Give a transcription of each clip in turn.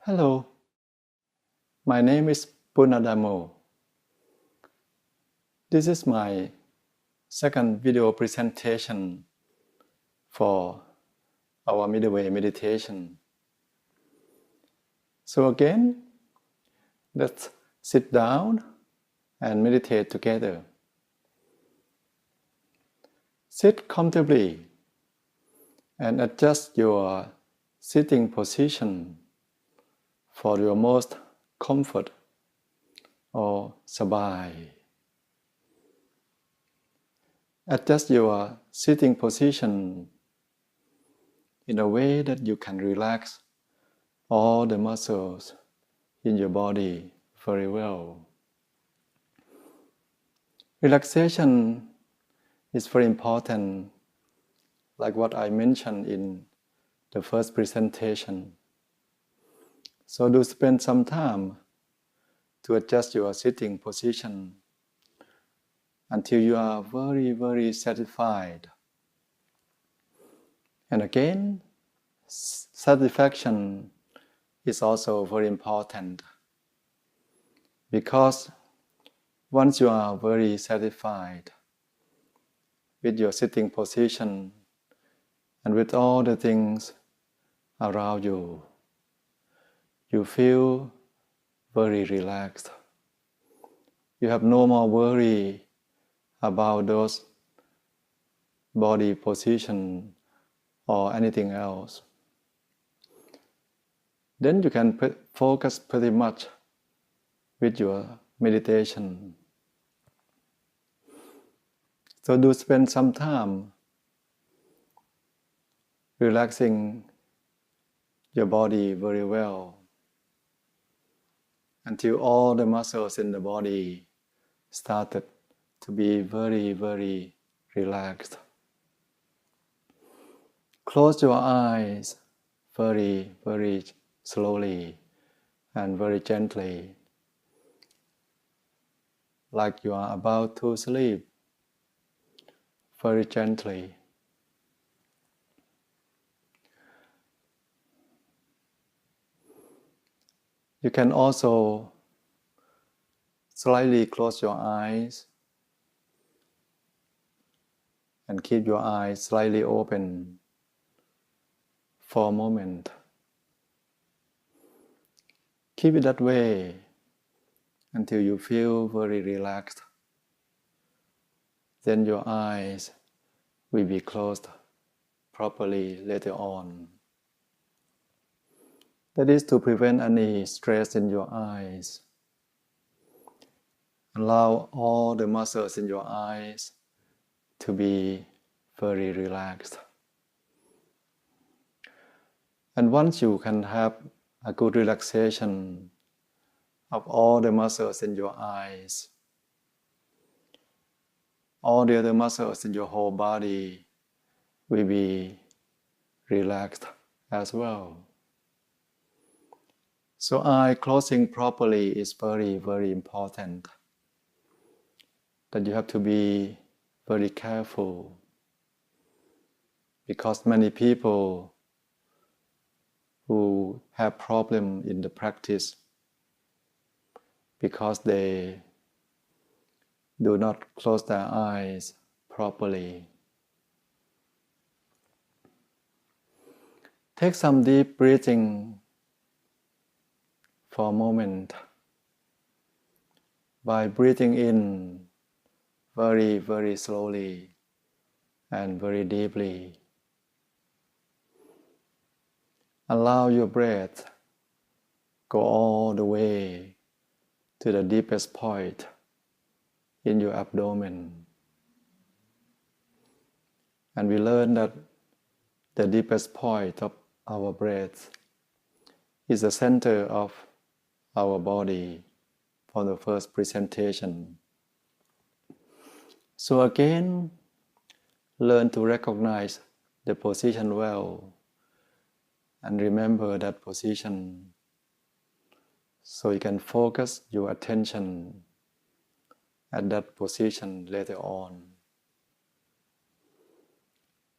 Hello, my name is Punnadhammo. This is my second video presentation for our midway meditation. So again, let's sit down and meditate together. Sit comfortably and adjust your sitting position for your most comfort or สบาย Adjust your sitting position in a way that you can relax all the muscles in your body very well. Relaxation is very important, like what I mentioned in the first presentation. So do spend some time to adjust your sitting position until you are very, very satisfied. And again, satisfaction is also very important, because once you are very satisfied with your sitting position and with all the things around you, you feel very relaxed. You have no more worry about those body position or anything else. Then you can focus pretty much with your meditation. So do spend some time relaxing your body very well until all the muscles in the body started to be very, very relaxed. Close your eyes very, very slowly and very gently, like you are about to sleep, very gently. You can also slightly close your eyes and keep your eyes slightly open for a moment. Keep it that way until you feel very relaxed. Then your eyes will be closed properly later on. That is to prevent any stress in your eyes. Allow all the muscles in your eyes to be very relaxed. And once you can have a good relaxation of all the muscles in your eyes, all the other muscles in your whole body will be relaxed as well. So eye closing properly is very, very important. That you have to be very careful, because many people who have problem in the practice because they do not close their eyes properly. Take some deep breathing for a moment. By breathing in very, very slowly and very deeply, allow your breath go all the way to the deepest point in your abdomen. And we learn that the deepest point of our breath is the center of our body from the first presentation. So again, learn to recognize the position well and remember that position, so you can focus your attention at that position later on.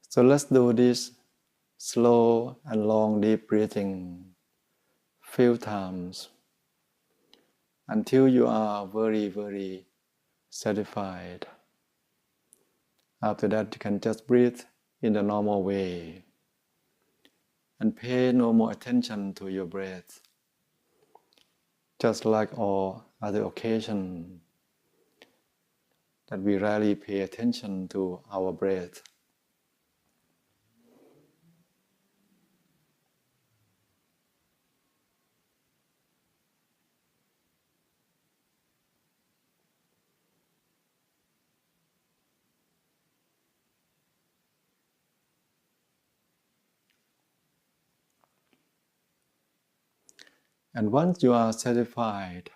So let's do this slow and long deep breathing few times until you are very, very satisfied. After that, you can just breathe in the normal way and pay no more attention to your breath. Just like all other occasions that we rarely pay attention to our breath. And once you are satisfied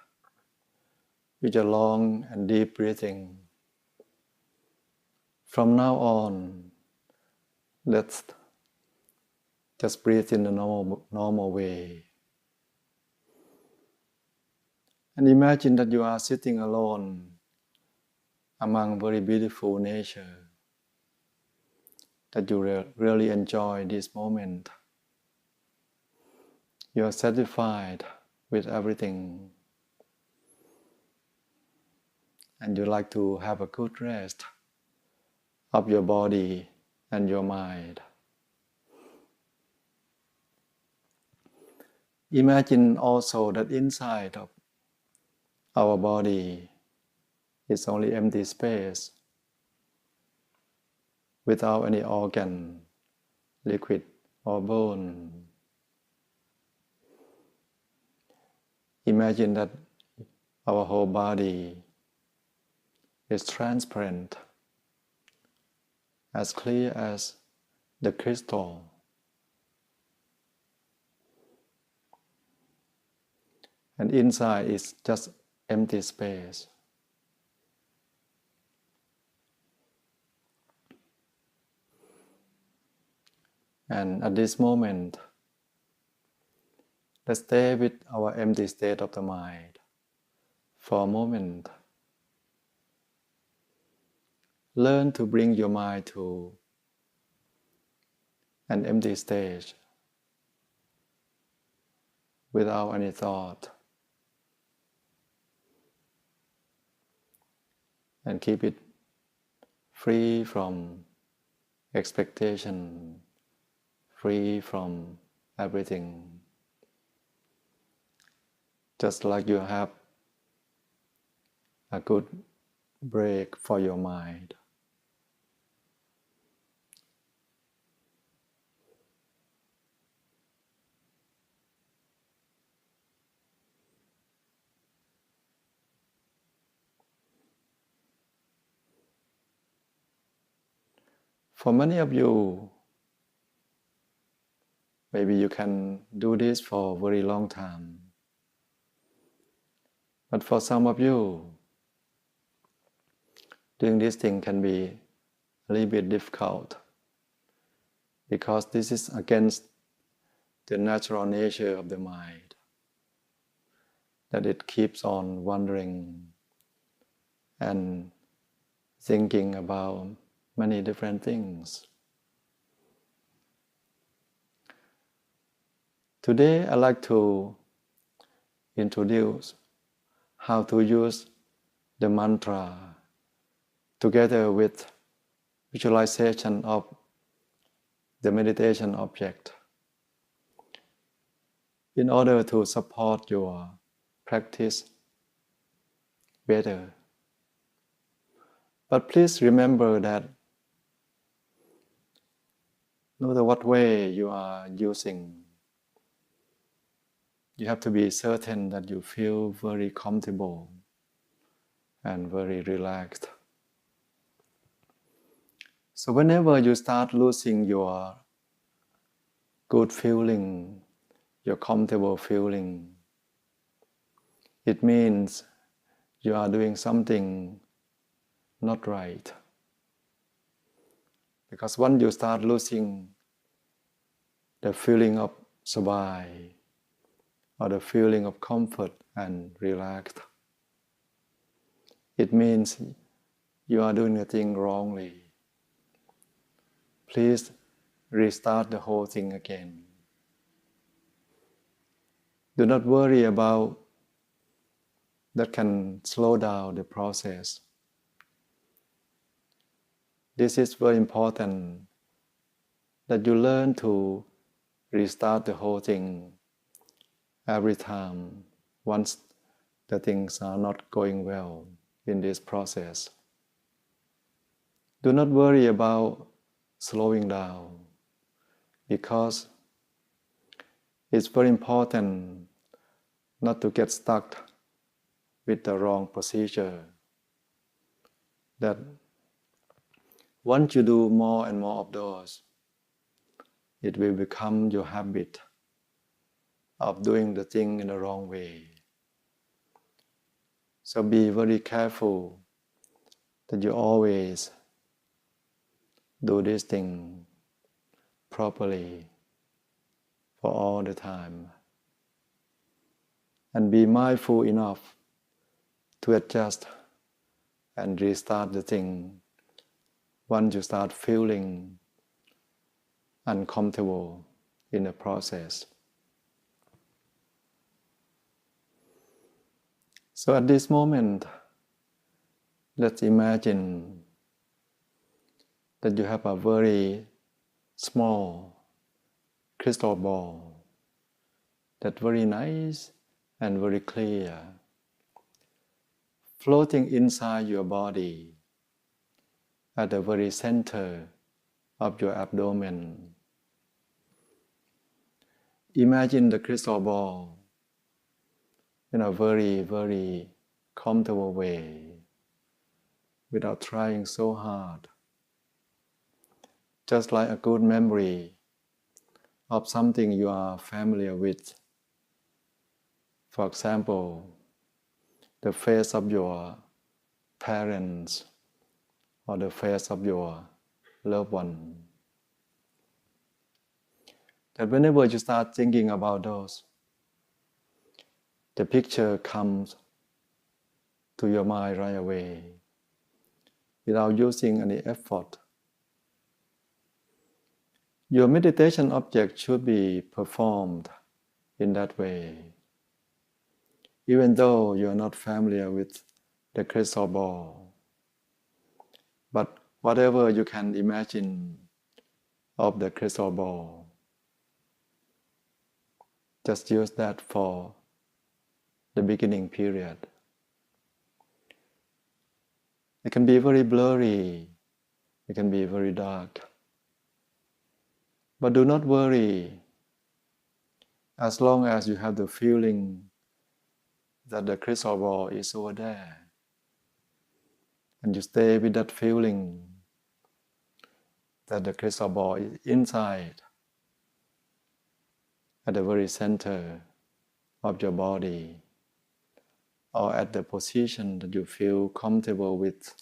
with your long and deep breathing, from now on, let's just breathe in the normal way. And imagine that you are sitting alone among very beautiful nature, that you really enjoy this moment. You are satisfied with everything, and you like to have a good rest of your body and your mind. Imagine also that inside of our body is only empty space, without any organ, liquid or bone. Imagine that our whole body is transparent, as clear as the crystal. And inside is just empty space. And at this moment, let's stay with our empty state of the mind for a moment. Learn to bring your mind to an empty stage without any thought, and keep it free from expectation, free from everything. Just like you have a good break for your mind. For many of you, maybe you can do this for a very long time. But for some of you, doing this thing can be a little bit difficult, because this is against the natural nature of the mind, that it keeps on wandering and thinking about many different things. Today I'd like to introduce how to use the mantra together with visualization of the meditation object in order to support your practice better. But please remember that no matter what way you are using, you have to be certain that you feel very comfortable and very relaxed. So whenever you start losing your good feeling, your comfortable feeling, it means you are doing something not right. Because once you start losing the feeling of sabai, or the feeling of comfort and relaxed, it means you are doing the thing wrongly. Please restart the whole thing again. Do not worry about that can slow down the process. This is very important that you learn to restart the whole thing every time once the things are not going well in this process. Do not worry about slowing down, because it's very important not to get stuck with the wrong procedure. That once you do more and more of those, it will become your habit of doing the thing in the wrong way. So be very careful that you always do this thing properly for all the time. And be mindful enough to adjust and restart the thing once you start feeling uncomfortable in the process. So at this moment, let's imagine that you have a very small crystal ball that's very nice and very clear, floating inside your body at the very center of your abdomen. Imagine the crystal ball in a very, very comfortable way, without trying so hard. Just like a good memory of something you are familiar with. For example, the face of your parents or the face of your loved one. That whenever you start thinking about those, the picture comes to your mind right away without using any effort. Your meditation object should be performed in that way. Even though you are not familiar with the crystal ball, but whatever you can imagine of the crystal ball, just use that for the beginning period. It can be very blurry, it can be very dark. But do not worry, as long as you have the feeling that the crystal ball is over there, and you stay with that feeling that the crystal ball is inside, at the very center of your body, or at the position that you feel comfortable with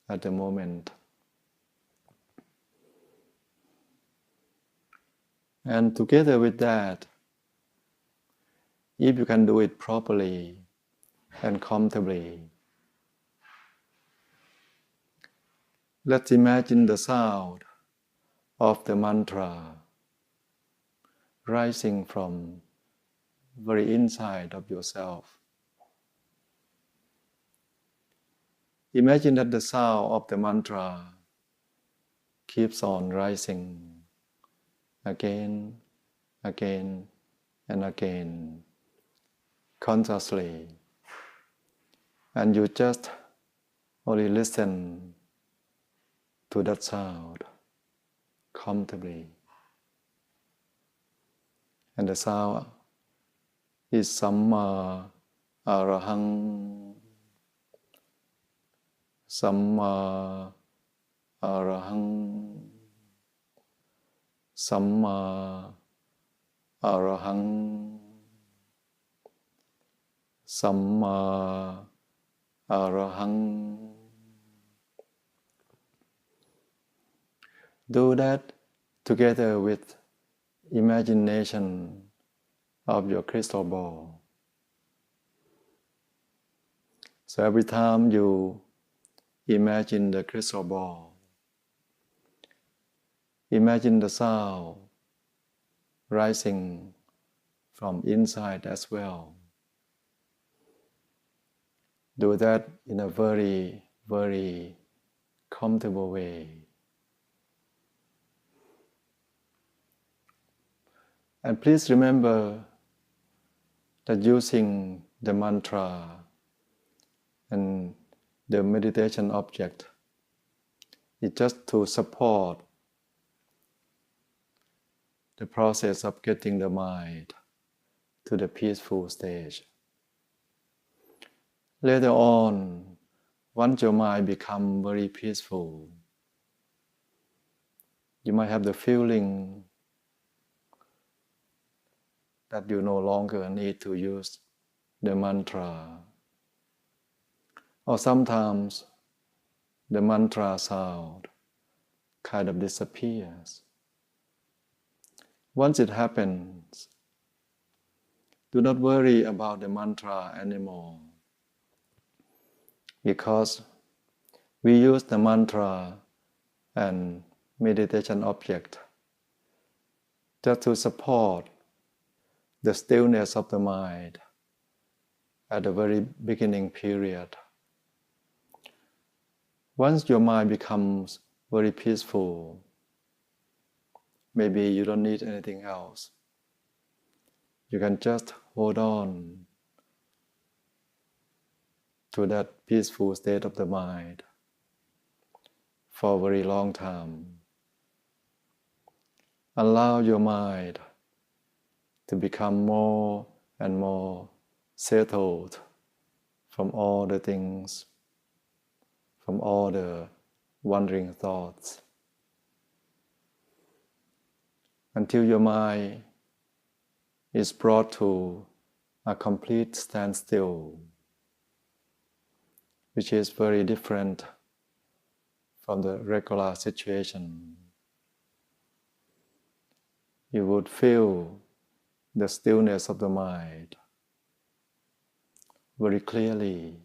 at the moment. And together with that, if you can do it properly and comfortably, let's imagine the sound of the mantra rising from very inside of yourself. Imagine that the sound of the mantra keeps on rising again, again, and again, consciously. And you just only listen to that sound comfortably. And the sound is Samma Arahang, Samma Arahang, Samma Arahang, Samma Arahang. Do that together with imagination of your crystal ball. So every time you imagine the crystal ball, imagine the sound rising from inside as well. Do that in a very, very comfortable way. And please remember that using the mantra and the meditation object is just to support the process of getting the mind to the peaceful stage. Later on, once your mind becomes very peaceful, you might have the feeling that you no longer need to use the mantra. Or sometimes the mantra sound kind of disappears. Once it happens, do not worry about the mantra anymore, because we use the mantra and meditation object just to support the stillness of the mind at the very beginning period. Once your mind becomes very peaceful, maybe you don't need anything else. You can just hold on to that peaceful state of the mind for a very long time. Allow your mind to become more and more settled from all the things, from all the wandering thoughts, until your mind is brought to a complete standstill, which is very different from the regular situation. You would feel the stillness of the mind very clearly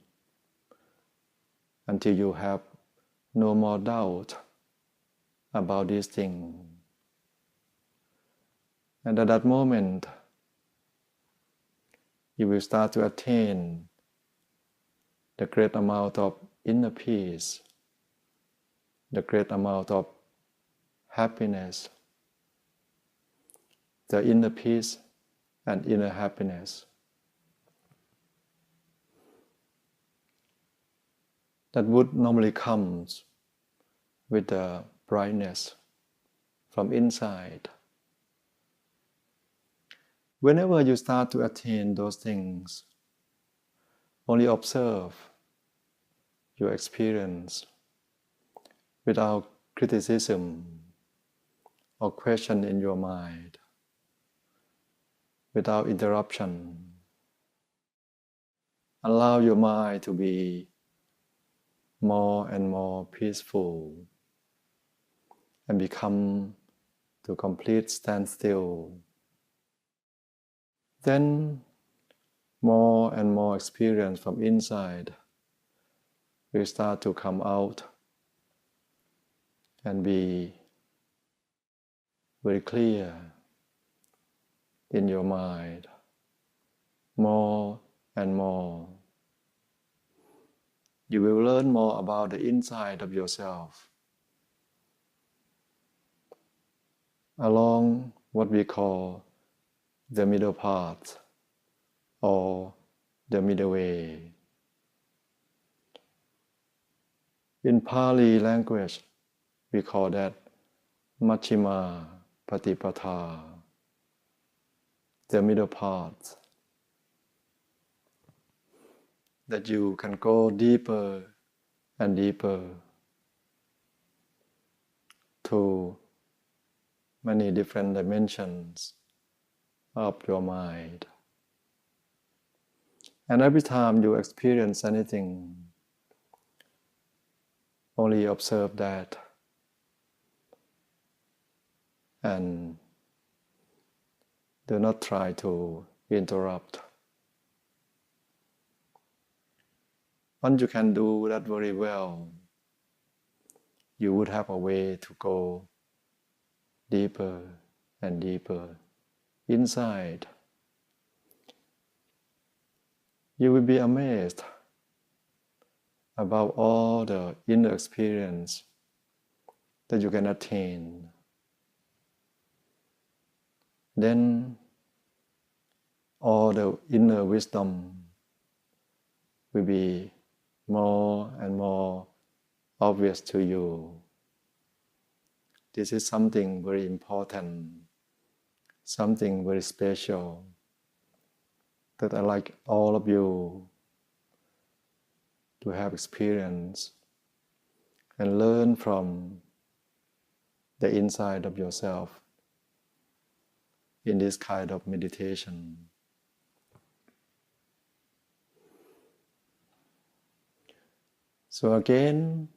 until you have no more doubt about this thing. And at that moment, you will start to attain the great amount of inner peace, the great amount of happiness, the inner peace and inner happiness that would normally come with the brightness from inside. Whenever you start to attain those things, only observe your experience without criticism or question in your mind, without interruption. Allow your mind to be more and more peaceful and become to complete standstill. Then more and more experience from inside will start to come out and be very clear in your mind, more and more. You will learn more about the inside of yourself along what we call the middle path or the middle way. In Pali language, we call that Majjhima Patipatha, the middle path. That you can go deeper and deeper to many different dimensions of your mind. And every time you experience anything, only observe that and do not try to interrupt. Once you can do that very well, you would have a way to go deeper and deeper inside you will be amazed about all the inner experience that you can attain. Then all the inner wisdom will be more and more obvious to you. This is something very important, something very special that I like all of you to have experience and learn from the inside of yourself in this kind of meditation. So again,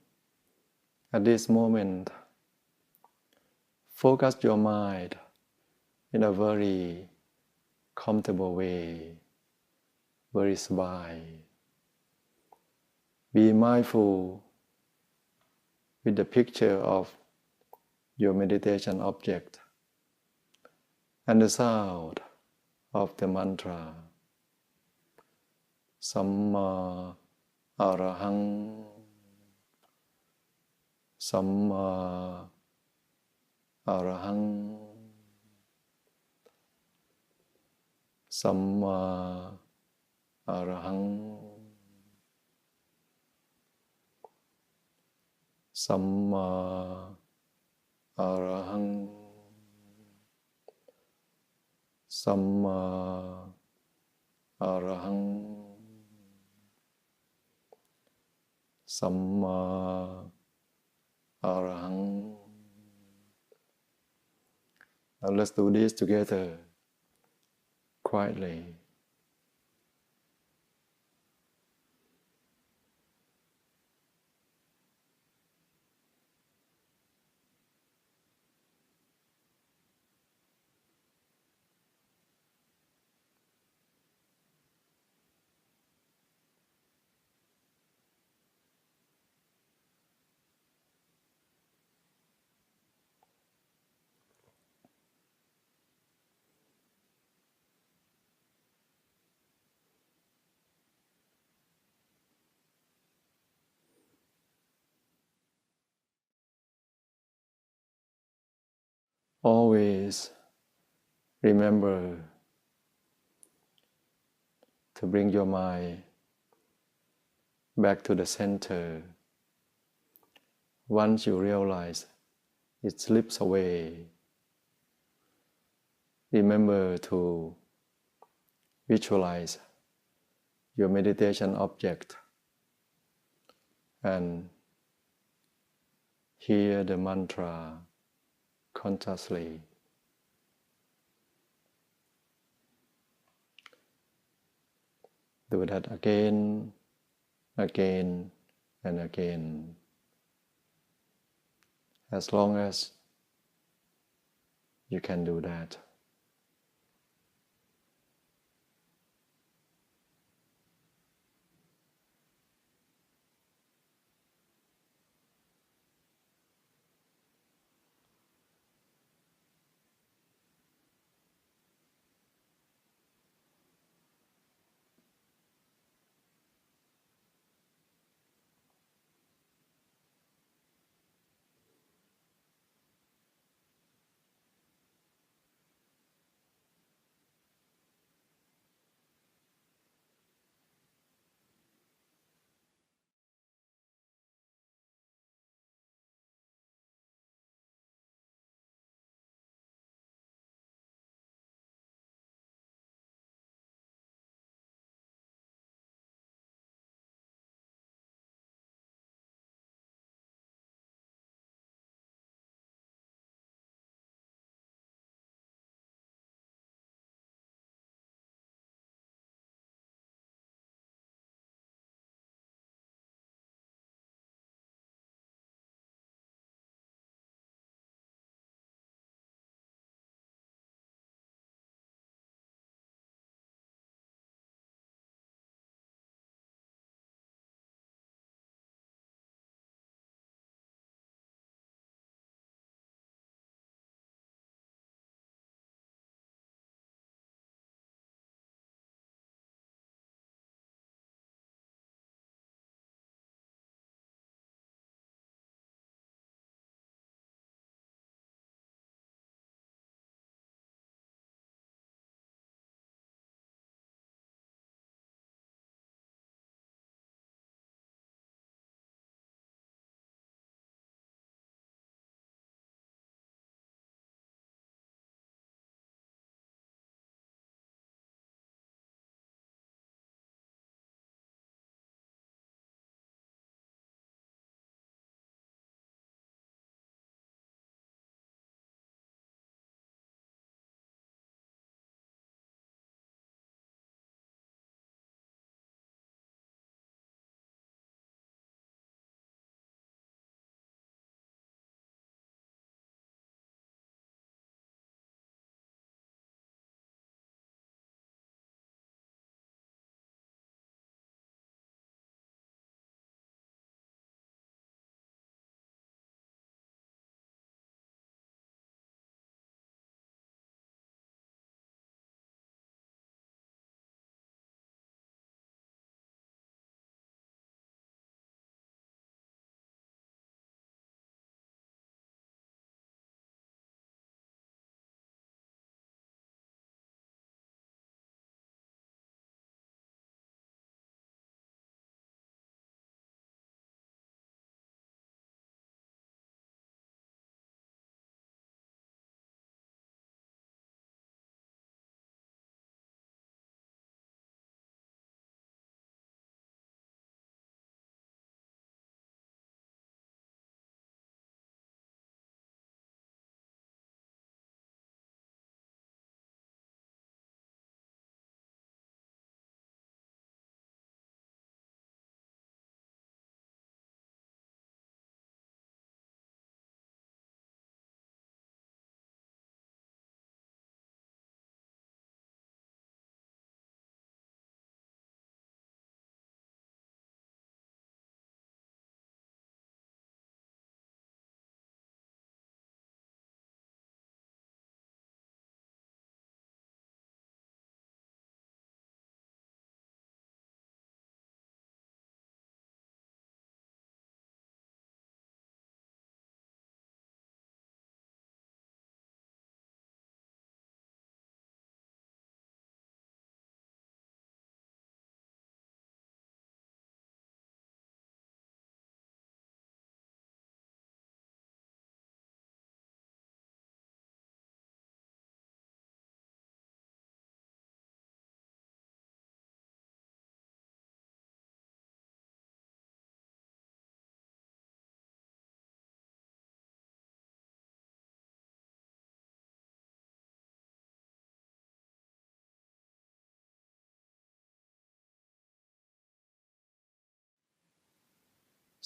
at this moment, focus your mind in a very comfortable way, very sbai. Be mindful with the picture of your meditation object and the sound of the mantra Samma Arahang, Samma Arahang, Samma Arahang, Samma Arahang, Samma Arahang, Samma Arahang. Now let's do this together, quietly. Always remember to bring your mind back to the center. Once you realize it slips away, remember to visualize your meditation object and hear the mantra consciously. Do that again, again, and again, as long as you can do that.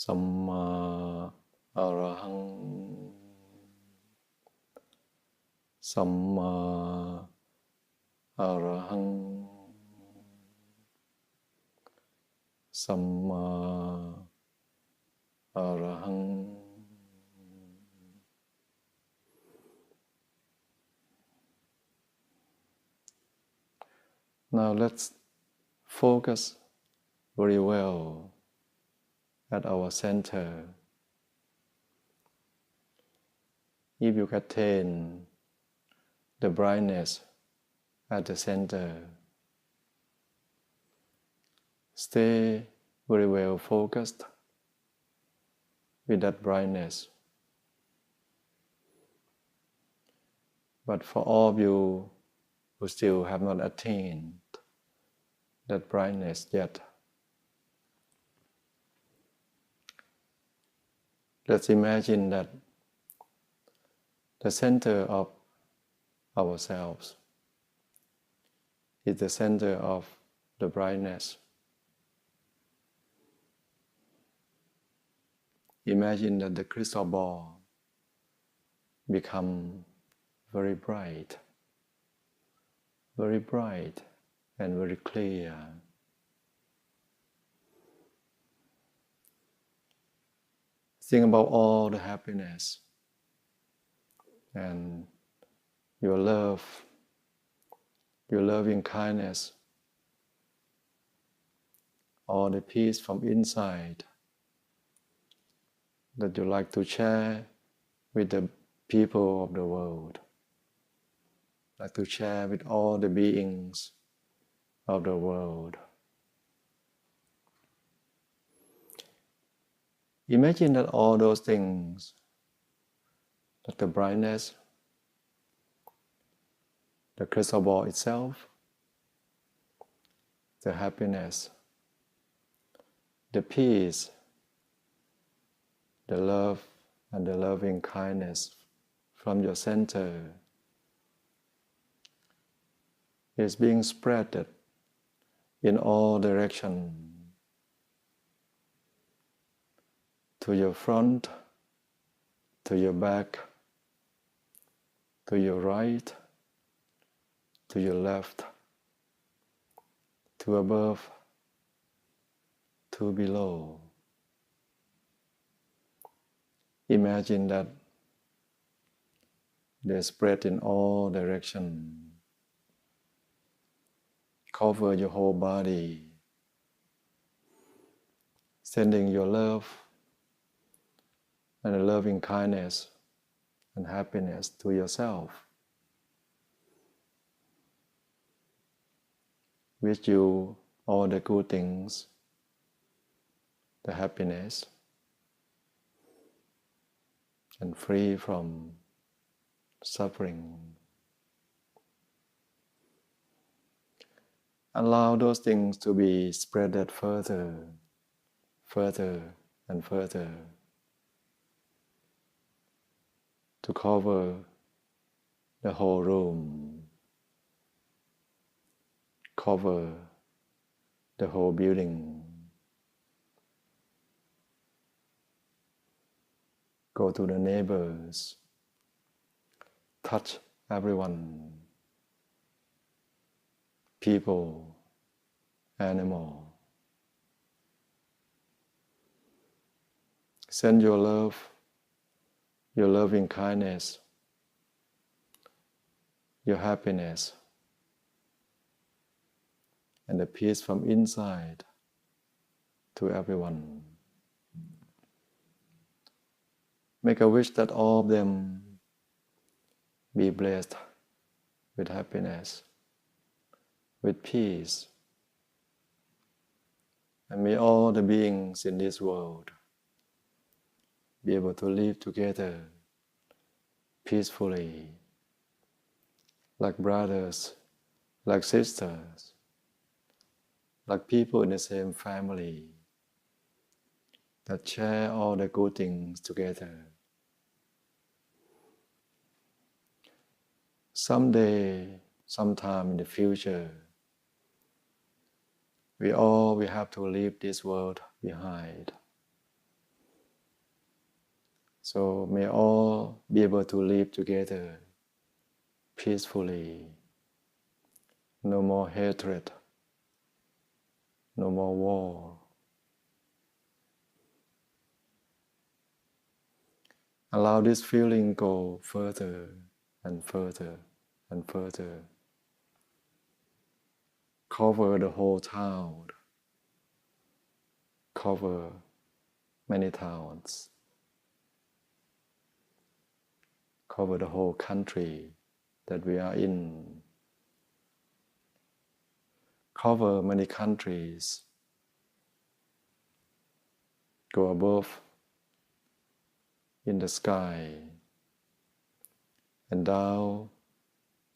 สัมมาอะระหังสัมมาอะระหังสัมมาอะระหัง Now let's focus very well at our center. If you attain the brightness at the center, stay very well focused with that brightness. But for all of you who still have not attained that brightness yet, let's imagine that the center of ourselves is the center of the brightness. Imagine that the crystal ball become very bright and very clear. Think about all the happiness and your love, your loving kindness, all the peace from inside that you like to share with the people of the world, like to share with all the beings of the world. Imagine that all those things, that the brightness, the crystal ball itself, the happiness, the peace, the love and the loving kindness from your center is being spread in all directions to your front, to your back, to your right, to your left, to above, to below. Imagine that they spread in all directions, cover your whole body, sending your love and a loving kindness and happiness to yourself. Wish you all the good things, the happiness, and free from suffering. Allow those things to be spread further and further, to cover the whole room, cover the whole building. Go to the neighbors, touch everyone, people, animal. Send your love, your loving kindness, your happiness, and the peace from inside to everyone. Make a wish that all of them be blessed with happiness, with peace, and may all the beings in this world be able to live together peacefully, like brothers, like sisters, like people in the same family that share all the good things together. Someday, sometime in the future, we all will have to leave this world behind. So may all be able to live together peacefully. No more hatred, no more war. Allow this feeling go further and further and further. Cover the whole town. Cover many towns. Cover the whole country that we are in. Cover many countries. Go above in the sky and down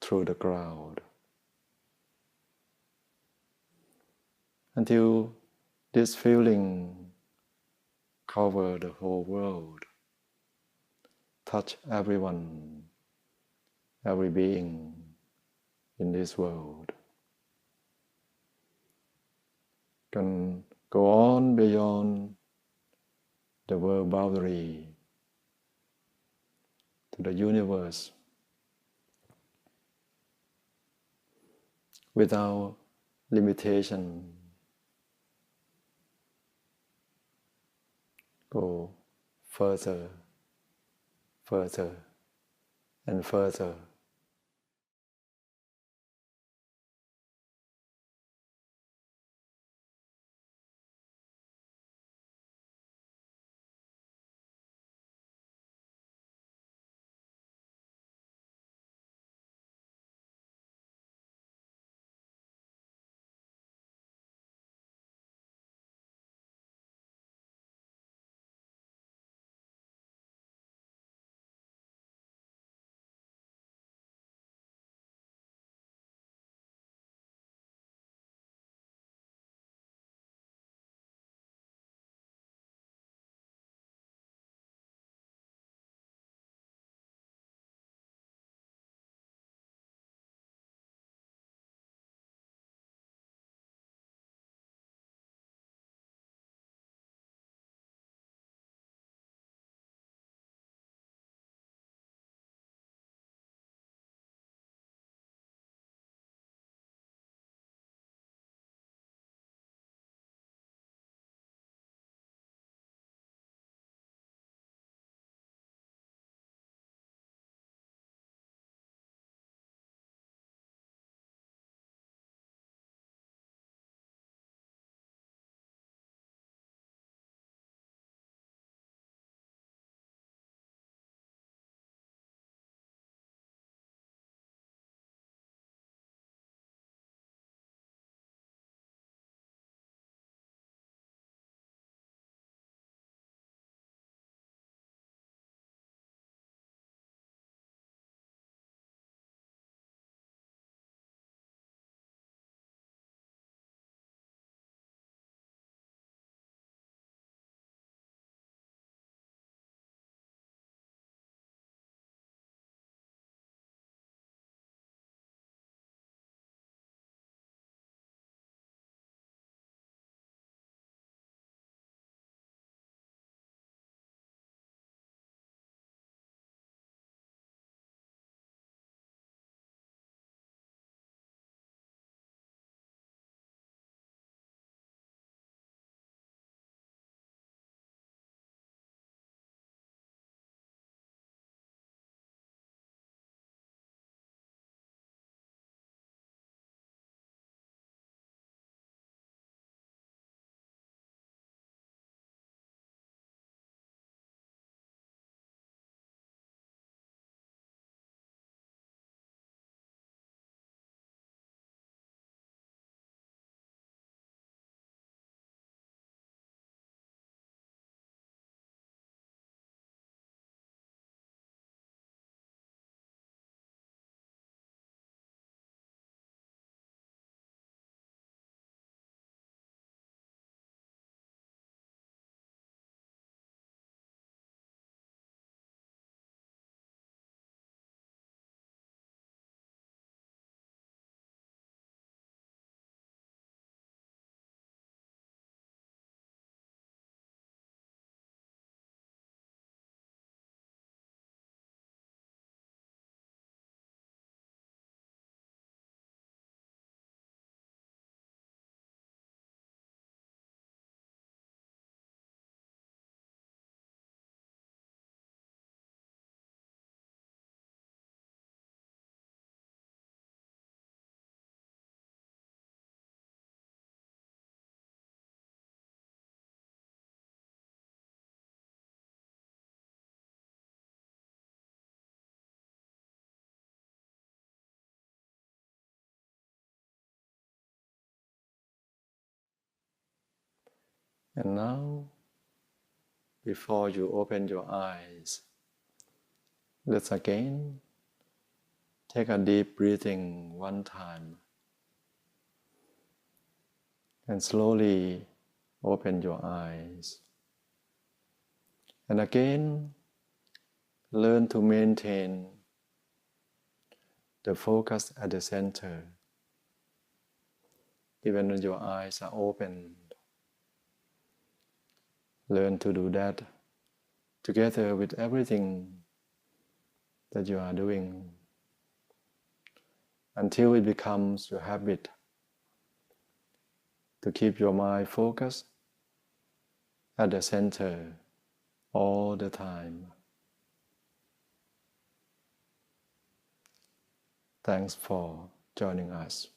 through the ground until this feeling cover the whole world, touch everyone, every being in this world. Can go on beyond the world boundary to the universe without limitation. Go further, further, and further. And now, before you open your eyes, let's again take a deep breathing one time and slowly open your eyes. And again, learn to maintain the focus at the center, even when your eyes are open. Learn to do that together with everything that you are doing until it becomes your habit to keep your mind focused at the center all the time. Thanks for joining us.